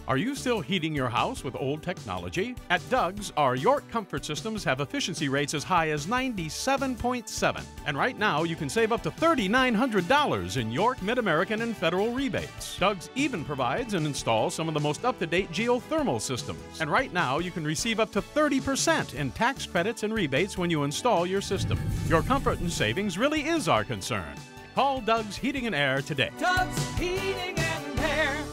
Are you still heating your house with old technology? At Doug's, our York comfort systems have efficiency rates as high as 97.7. And right now, you can save up to $3,900 in York, Mid-American, and federal rebates. Doug's even provides and installs some of the most up-to-date geothermal systems. And right now, you can receive up to 30% in tax credits and rebates when you install your system. Your comfort and savings really is our concern. Call Doug's Heating and Air today. Doug's Heating and Air.